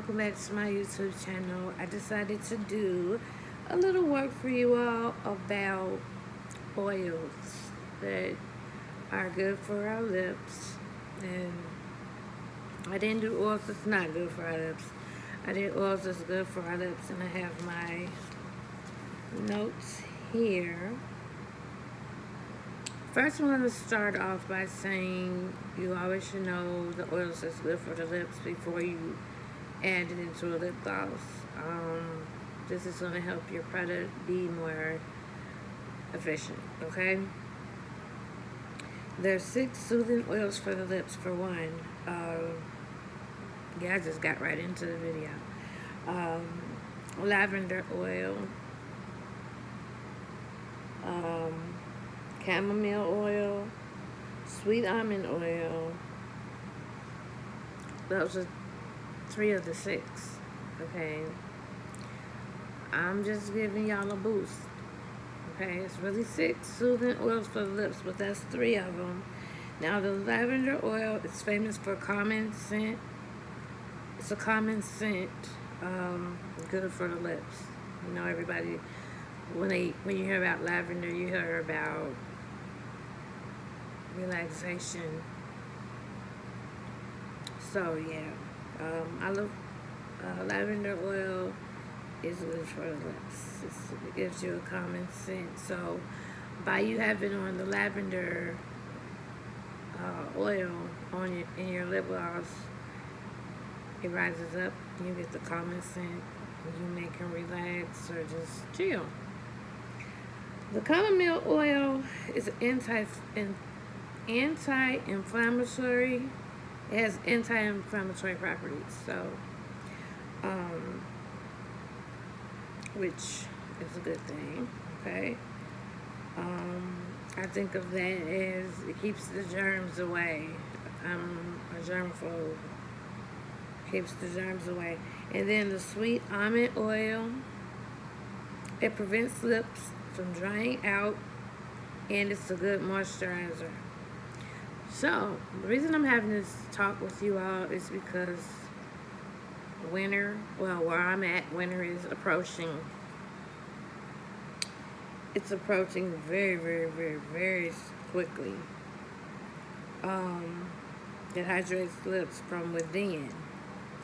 welcome back to my YouTube channel. I decided to do a little work for you all about oils that are good for our lips. And I didn't do oils that's not good for our lips. I did oils that's good for our lips, and I have my notes here. First, I'm going to start off by saying you always should know the oils that's good for the lips before you add it into a lip gloss. This is going to help your product be more efficient, okay? There's 6 soothing oils for the lips for one. I just got right into the video. Lavender oil, chamomile oil, sweet almond oil. Those are 3 of the 6, okay? I'm just giving y'all a boost, okay? It's really 6 soothing oils for the lips, but that's 3 of them. Now, the lavender oil is famous for common scent. It's a common scent, good for the lips. You know, everybody, when you hear about lavender, you hear about relaxation. So, yeah, I love lavender oil is good for the lips. It gives you a common scent. So, by you having on the lavender oil in your lip gloss, it rises up, and you get the common scent, and you may can relax or just chill. The chamomile oil is anti-inflammatory. It has anti-inflammatory properties, so which is a good thing, okay? I think of that as it keeps the germs away. I'm a germaphobe. Keeps the germs away. And then the sweet almond oil, it prevents lips from drying out, and it's a good moisturizer. So, the reason I'm having this talk with you all is because winter, well, where I'm at, winter is approaching. It's approaching very, very, very, very quickly. It hydrates lips from within,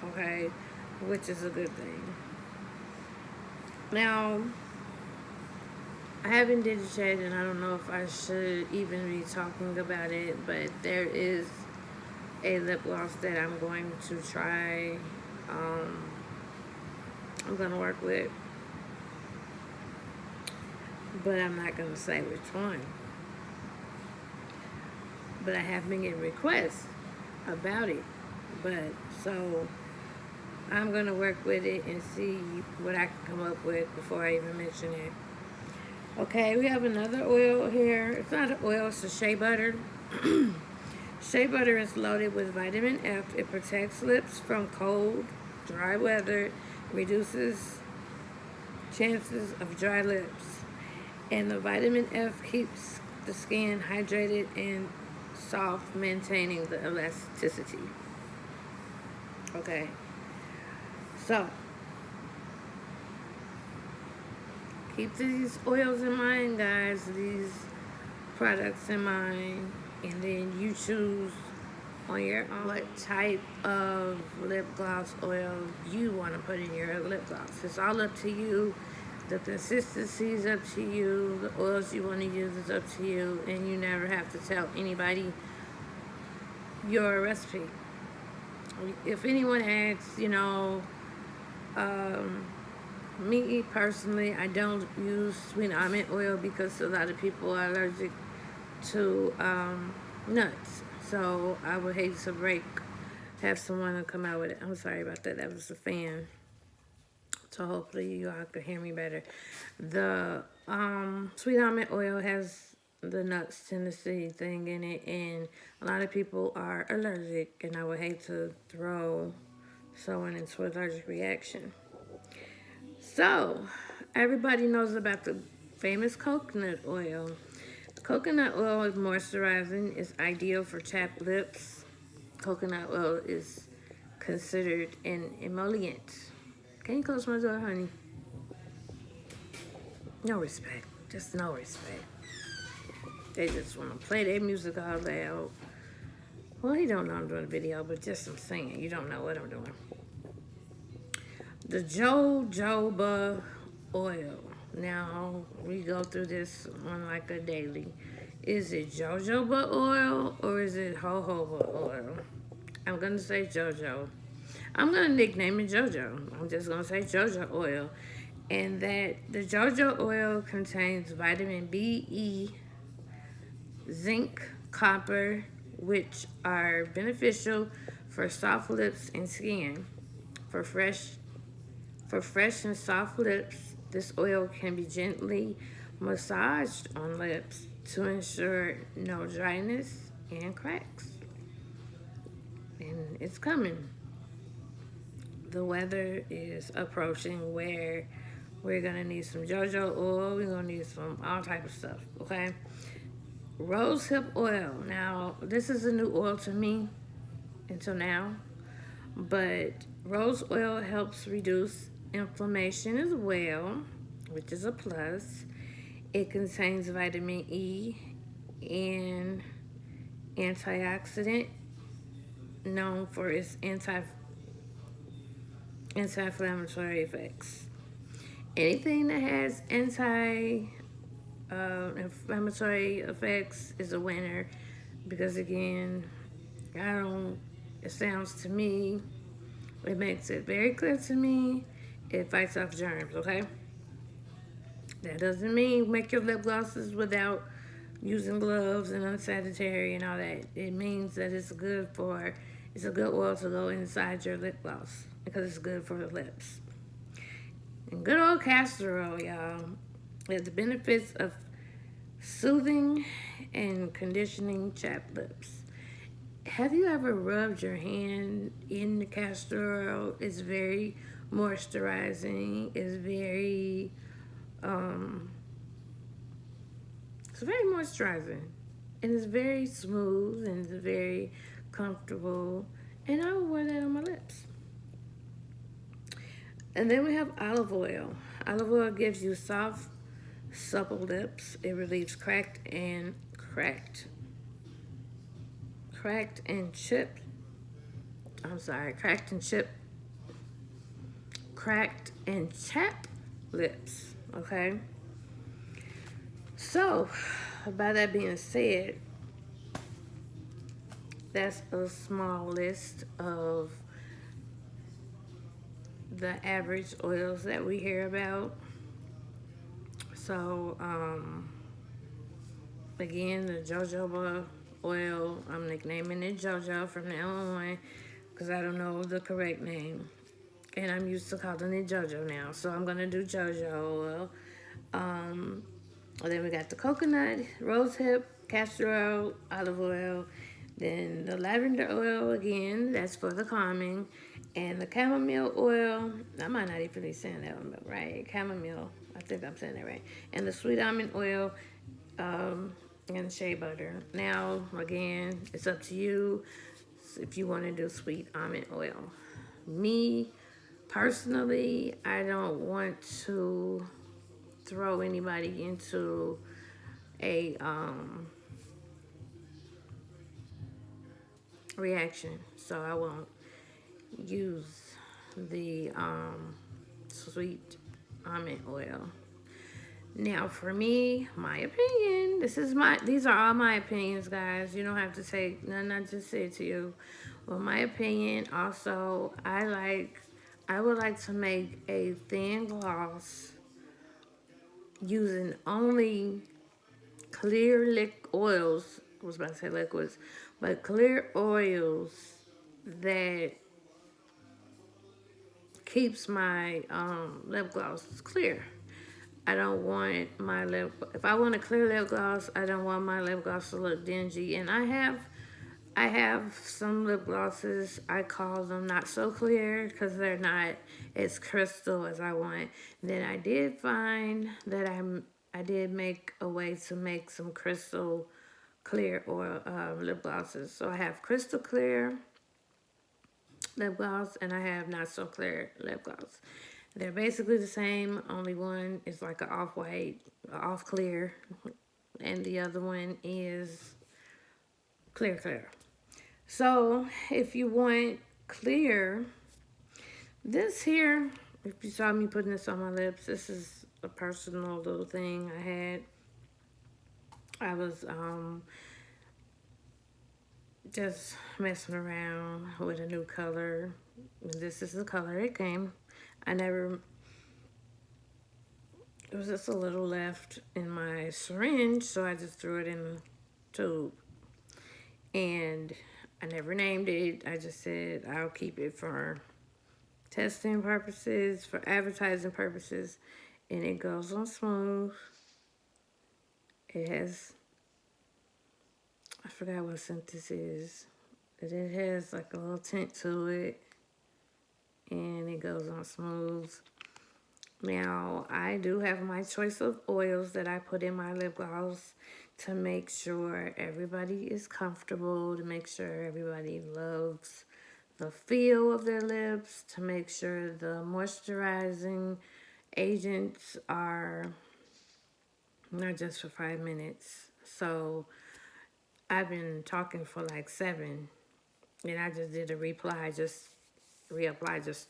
okay, which is a good thing. Now, I haven't digitated, and I don't know if I should even be talking about it, but there is a lip gloss that I'm going to try. I'm going to work with, but I'm not going to say which one. But I have been getting requests about it. But so I'm going to work with it and see what I can come up with before I even mention it. Okay, we have another oil here. It's not an oil, it's a shea butter. Shea butter is loaded with vitamin F. It protects lips from cold, dry weather, reduces chances of dry lips. And the vitamin F keeps the skin hydrated and soft, maintaining the elasticity. Okay, so keep these oils in mind, guys, these products in mind, and then you choose on your own what type of lip gloss oil you want to put in your lip gloss. It's all up to you. The consistency is up to you. The oils you want to use is up to you, and you never have to tell anybody your recipe. If anyone asks, me personally, I don't use sweet almond oil because a lot of people are allergic to nuts. So I would hate to have someone to come out with it. I'm sorry about that. That was a fan. So hopefully you all can hear me better. The sweet almond oil has the nuts Tennessee thing in it, and a lot of people are allergic, and I would hate to throw someone into an allergic reaction. So, everybody knows about the famous coconut oil. Coconut oil is moisturizing. It's ideal for chapped lips. Coconut oil is considered an emollient. Can you close my door, honey? No respect. Just no respect. They just want to play their music all loud. Well, you don't know I'm doing a video, but just I'm singing. You don't know what I'm doing. The jojoba oil. Now, we go through this on like a daily. Is it jojoba oil or is it jojoba oil? I'm going to say JoJo. I'm going to nickname it JoJo. I'm just going to say JoJo oil. And that the JoJo oil contains vitamin B, E, zinc, copper, which are beneficial for soft lips and skin. For fresh and soft lips, this oil can be gently massaged on lips to ensure no dryness and cracks. And it's coming. The weather is approaching where we're gonna need some JoJo oil. We're gonna need some all type of stuff. Okay. Rosehip oil. Now, this is a new oil to me until now, but rose oil helps reduce inflammation as well, which is a plus. It contains vitamin E and antioxidant known for its anti-inflammatory effects. Anything that has inflammatory effects is a winner because again, it sounds to me, it makes it very clear to me, it fights off germs, okay? That doesn't mean make your lip glosses without using gloves and unsanitary and all that. It means that it's a good oil to go inside your lip gloss because it's good for the lips. And good old castor oil, y'all, has the benefits of soothing and conditioning chapped lips. Have you ever rubbed your hand in the castor oil? It's very moisturizing. It's very moisturizing. And it's very smooth and it's very comfortable. And I would wear that on my lips. And then we have olive oil. Olive oil gives you soft, supple lips. It relieves cracked and chapped lips. Okay. So, by that being said, that's a small list of the average oils that we hear about. So, again, the jojoba oil, I'm nicknaming it JoJo from now on because I don't know the correct name. And I'm used to calling it JoJo now. So I'm going to do JoJo oil. Then we got the coconut, rosehip, castor oil, olive oil. Then the lavender oil, again, that's for the calming. And the chamomile oil, I might not even be saying that one, but right, chamomile, I think I'm saying that right. And the sweet almond oil, and shea butter. Now, again, it's up to you if you want to do sweet almond oil. Me, personally, I don't want to throw anybody into a reaction, so I won't use the sweet almond oil. Now, for me, my opinion, these are all my opinions, guys. You don't have to take none I just said to you. Well, my opinion, also, I would like to make a thin gloss using only clear oils. I was about to say liquids, but clear oils that keeps my lip gloss clear. I don't want my if I want a clear lip gloss, I don't want my lip gloss to look dingy. And I have some lip glosses, I call them not so clear because they're not as crystal as I want. Then I did find that I did make a way to make some crystal clear or lip glosses. So I have crystal clear, lip gloss, and I have Not So Clear lip gloss. They're basically the same, only one is like an off-white, off clear, and the other one is clear. So if you want clear, this here, if you saw me putting this on my lips, this is a personal little thing I had. I was just messing around with a new color. This is the color it came. It was just a little left in my syringe, so I just threw it in the tube. And I never named it. I just said I'll keep it for testing purposes, for advertising purposes. And it goes on smooth. It has, I forgot what scent this is. But it has like a little tint to it. And it goes on smooth. Now, I do have my choice of oils that I put in my lip gloss to make sure everybody is comfortable, to make sure everybody loves the feel of their lips, to make sure the moisturizing agents are not just for 5 minutes. So, I've been talking for like 7, and I just did a reapply just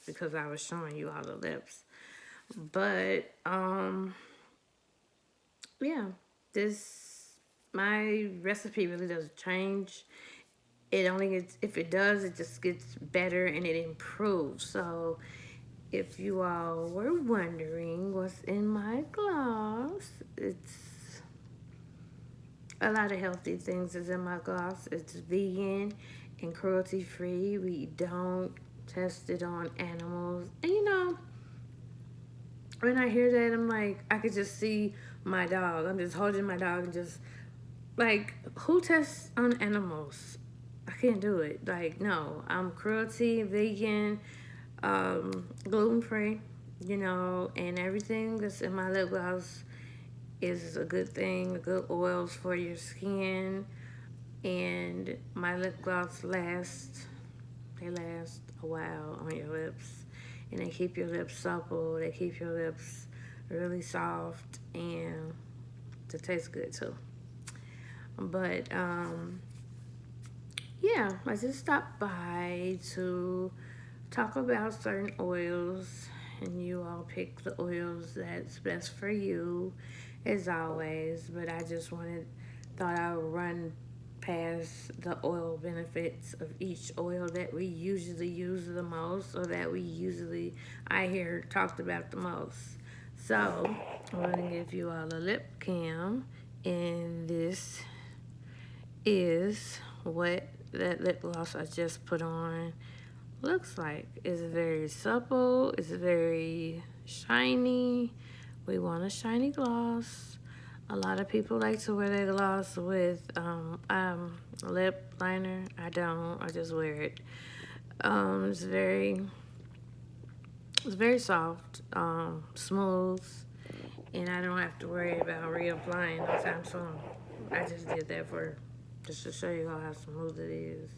because I was showing you all the lips. But yeah, my recipe really doesn't change. It only gets, if it does, it just gets better and it improves. So if you all were wondering what's in my gloss, it's a lot of healthy things is in my gloss. It's vegan and cruelty free. We don't test it on animals. And when I hear that, I'm like, I could just see my dog. I'm just holding my dog and just, like, who tests on animals? I can't do it. Like, no. I'm cruelty, vegan, gluten-free, and everything that's in my lip gloss is a good thing, good oils for your skin. And my lip gloss they last a while on your lips. And they keep your lips supple. They keep your lips really soft. And they taste good too. But, yeah, I just stopped by to talk about certain oils. And you all pick the oils that's best for you, as always. But I just thought I would run past the oil benefits of each oil that we usually use the most, or that I hear talked about the most. So I'm going to give you all a lip cam, and this is what that lip gloss I just put on looks like. It's very supple, it's very shiny. We want a shiny gloss. A lot of people like to wear their gloss with lip liner. I don't. I just wear it. It's very soft, smooth, and I don't have to worry about reapplying no time soon. I just did that just to show you all how smooth it is.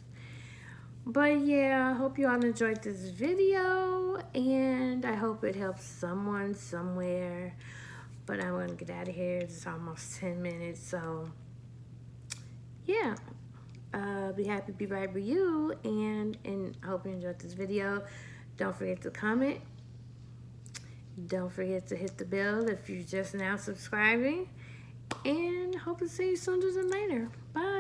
But yeah, I hope you all enjoyed this video, and I hope it helps someone somewhere. But I'm going to get out of here. It's almost 10 minutes. So, yeah. Be happy to be right with you. And I hope you enjoyed this video. Don't forget to comment. Don't forget to hit the bell if you're just now subscribing. And hope to see you sooner than later. Bye.